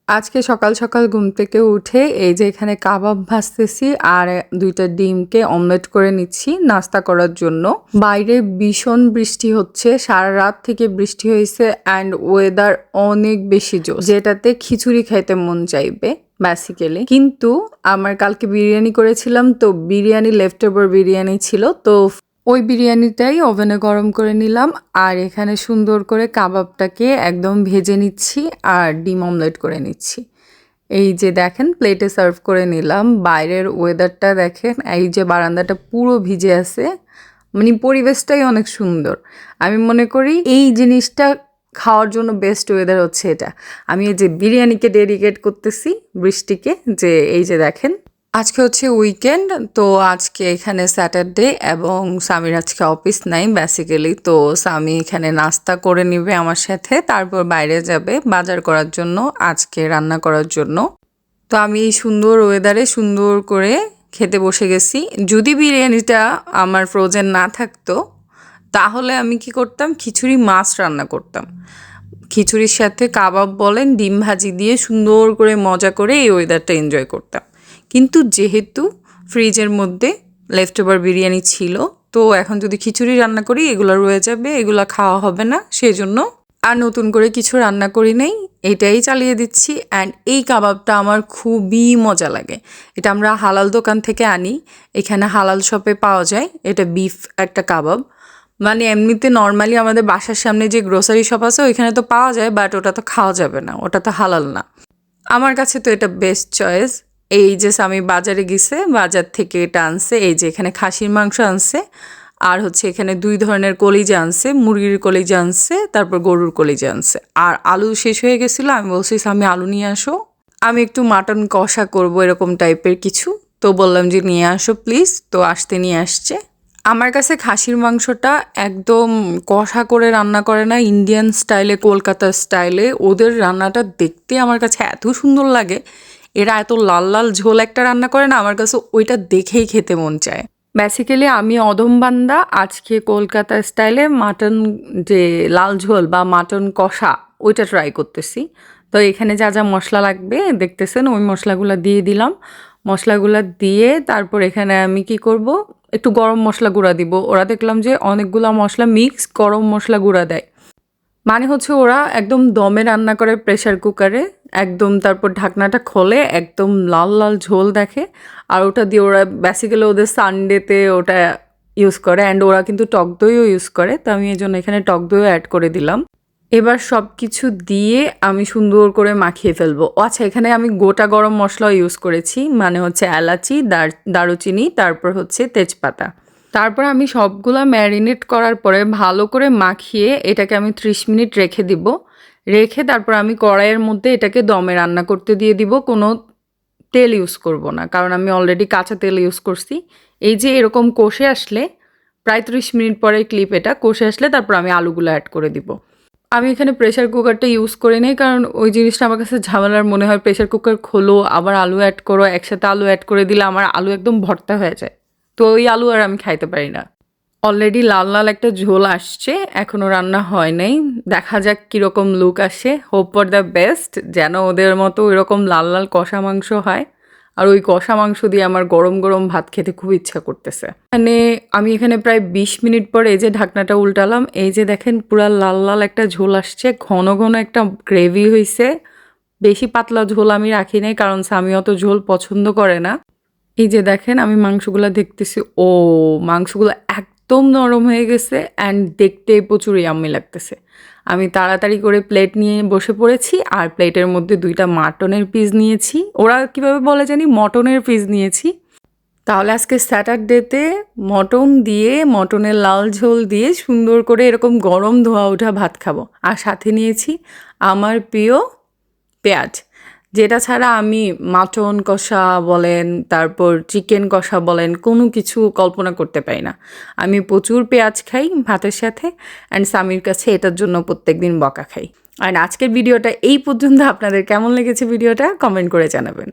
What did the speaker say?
আজকে সকাল সকাল ঘুম থেকে উঠে এই যে এখানে কাবাব ভাজতেছি আর 2টা ডিমকে অমলেট করে নিচ্ছি নাস্তা করার জন্য। বাইরে ভীষণ বৃষ্টি হচ্ছে, সারা রাত থেকে বৃষ্টি হয়েছে অ্যান্ড ওয়েদার অনেক বেশি জোর, যেটাতে খিচুড়ি খাইতে মন চাইবে বেসিক্যালি। কিন্তু আমার কালকে বিরিয়ানি করেছিলাম, তো বিরিয়ানি লেফট ওভার বিরিয়ানি ছিল, তো ওই বিরিয়ানিটাই ওভেনে গরম করে নিলাম আর এখানে সুন্দর করে কাবাবটাকে একদম ভেজে নিচ্ছি আর ডিম অমলেট করে নিচ্ছি। এই যে দেখেন প্লেটে সার্ভ করে নিলাম। বাইরের ওয়েদারটা দেখেন, এই যে বারান্দাটা পুরো ভিজে আছে, মানে পরিবেশটাই অনেক সুন্দর। আমি মনে করি এই জিনিসটা খাওয়ার জন্য বেস্ট ওয়েদার হচ্ছে এটা। আমি এই যে বিরিয়ানিকে ডেডিকেট করতেছি বৃষ্টিকে, যে এই যে দেখেন আজকে হচ্ছে উইকেন্ড, তো আজকে এখানে স্যাটারডে এবং সামির আজকে অফিস নাই বেসিক্যালি, তো সামি এখানে নাস্তা করে নিবে আমার সাথে, তারপর বাইরে যাবে বাজার করার জন্য আজকে রান্না করার জন্য। তো আমি এই সুন্দর ওয়েদারে সুন্দর করে খেতে বসে গেছি। যদি বিরিয়ানিটা আমার ফ্রোজেন না থাকতো তাহলে আমি কি করতাম, খিচুড়ি মাছ রান্না করতাম। খিচুড়ির সাথে কাবাব বলেন, ডিম ভাজি দিয়ে সুন্দর করে মজা করে এই ওয়েদারটা এনজয় করতাম। কিন্তু যেহেতু ফ্রিজের মধ্যে লেফট ওভার বিরিয়ানি ছিল, তো এখন যদি খিচুড়ি রান্না করি এগুলো রয়ে যাবে, এগুলো খাওয়া হবে না, সেজন্য আর নতুন করে কিছু রান্না করি নাই, এটাই চালিয়ে দিচ্ছি। অ্যান্ড এই কাবাবটা আমার খুবই মজা লাগে। এটা আমরা হালাল দোকান থেকে আনি, এখানে হালাল শপে পাওয়া যায়। এটা বিফ একটা কাবাব, মানে এমনিতে নর্মালি আমাদের বাসার সামনে যে গ্রোসারি শপ আছে ওইখানে তো পাওয়া যায়, বাট ওটা তো খাওয়া যাবে না, ওটা তো হালাল না। আমার কাছে তো এটা বেস্ট চয়েস। এই যে আমি বাজারে গেছে, বাজার থেকে এটা আনছে, এই যে এখানে খাসির মাংস আনছে আর হচ্ছে এখানে 2 ধরনের কলিজা আনছে, মুরগির কলিজা আনছে, তারপর গরুর কলিজা আনছে। আর আলু শেষ হয়ে গেছিলো, আমি বলছি আমি আলু নিয়ে আসো, আমি একটু মাটন কষা করবো এরকম টাইপের কিছু, তো বললাম যে নিয়ে আসো প্লিজ, তো আসতে নিয়ে আসছে। আমার কাছে খাসির মাংসটা একদম কষা করে রান্না করে না, ইন্ডিয়ান স্টাইলে, কলকাতা স্টাইলে ওদের রান্নাটা দেখতে আমার কাছে এত সুন্দর লাগে। এরা এত লাল লাল ঝোল একটা রান্না করে না, আমার কাছে ওইটা দেখেই খেতে মন চায়। বেসিক্যালি আমি অদমবান্দা আজকে কলকাতা স্টাইলে মাটন, যে লাল ঝোল বা মাটন কষা, ওইটা ট্রাই করতেছি। তো এখানে যা যা মশলা লাগবে দেখতেছেন, ওই মশলাগুলো দিয়ে দিলাম। মশলাগুলো দিয়ে তারপর এখানে আমি কি করব, একটু গরম মশলা গুঁড়া দিব। ওরা দেখলাম যে অনেকগুলো মশলা মিক্স গরম মশলা গুঁড়া দেয়, মানে হচ্ছে ওরা একদম দমে রান্না করে প্রেশার কুকারে একদম, তারপর ঢাকনাটা খোলে একদম লাল লাল ঝোল দেখে। আর ওটা দিয়ে ওরা বেসিক্যালি ওদের সানডেতে ওটা ইউজ করে, অ্যান্ড ওরা কিন্তু টক দইও ইউজ করে, তো আমি এই জন্য এখানে টক দইও অ্যাড করে দিলাম। এবার সব কিছু দিয়ে আমি সুন্দর করে মাখিয়ে ফেলবো। আচ্ছা, এখানে আমি গোটা গরম মশলাও ইউজ করেছি, মানে হচ্ছে এলাচি, দারুচিনি, তারপর হচ্ছে তেজপাতা। তারপর আমি সবগুলা ম্যারিনেট করার পরে ভালো করে মাখিয়ে এটাকে আমি 30 মিনিট রেখে দিব। রেখে তারপর আমি কড়াইয়ের মধ্যে এটাকে দমে রান্না করতে দিয়ে দিব, কোনো তেল ইউজ করব না, কারণ আমি অলরেডি কাঁচা তেল ইউজ করছি। এই যে এরকম কষে আসলে, প্রায় 30 মিনিট পরে ক্লিপ, এটা কষে আসলে তারপর আমি আলুগুলো অ্যাড করে দিব। আমি এখানে প্রেশার কুকারটা ইউজ করে নেই, কারণ ওই জিনিসটা আমার কাছে ঝামেলার মনে হয়। প্রেশার কুকার খোলো, আবার আলু অ্যাড করো, একসাথে আলু অ্যাড করে দিলে আমার আলু একদম ভর্তা হয়ে যায়, তো ওই আলু আর আমি খাইতে পারি না। অলরেডি লাল লাল একটা ঝোল আসছে, এখনও রান্না হয় নাই, দেখা যাক কীরকম লুক আসে। হোপ ফর দ্য বেস্ট, যেন ওদের মতো ওইরকম লাল লাল কষা মাংস হয়। আর ওই কষা মাংস দিয়ে আমার গরম গরম ভাত খেতে খুব ইচ্ছা করতেছে। মানে আমি এখানে প্রায় 20 মিনিট পরে এই যে ঢাকনাটা উল্টালাম, এই যে দেখেন পুরা লাল লাল একটা ঝোল আসছে, ঘন ঘন একটা গ্রেভি হয়েছে। বেশি পাতলা ঝোল আমি রাখি নাই, কারণ স্বামী অত ঝোল পছন্দ করে না। এই যে দেখেন আমি মাংসগুলো দেখতেছি, ও মাংসগুলো একদম নরম হয়ে গেছে অ্যান্ড দেখতে প্রচুর ইয়াম্মি লাগতেছে। আমি তাড়াতাড়ি করে প্লেট নিয়ে বসে পড়েছি আর প্লেটের মধ্যে 2টা মাটনের পিস নিয়েছি। ওরা কিভাবে বলে জানি, মটনের পিস নিয়েছি। তাহলে আজকে স্যাটারডেতে মটন দিয়ে, মটনের লাল ঝোল দিয়ে সুন্দর করে এরকম গরম ধোয়া ওঠা ভাত খাবো। আর সাথে নিয়েছি আমার প্রিয় পেঁয়াজ, যেটা ছাড়া আমি মাটন কষা বলেন, তারপর চিকেন কষা বলেন, কোনো কিছু কল্পনা করতে পারি না। আমি প্রচুর পেঁয়াজ খাই ভাতের সাথে, অ্যান্ড স্বামীর কাছে এটার জন্য প্রত্যেকদিন বকা খাই। আর আজকের ভিডিওটা এই পর্যন্ত। আপনাদের কেমন লেগেছে ভিডিওটা কমেন্ট করে জানাবেন।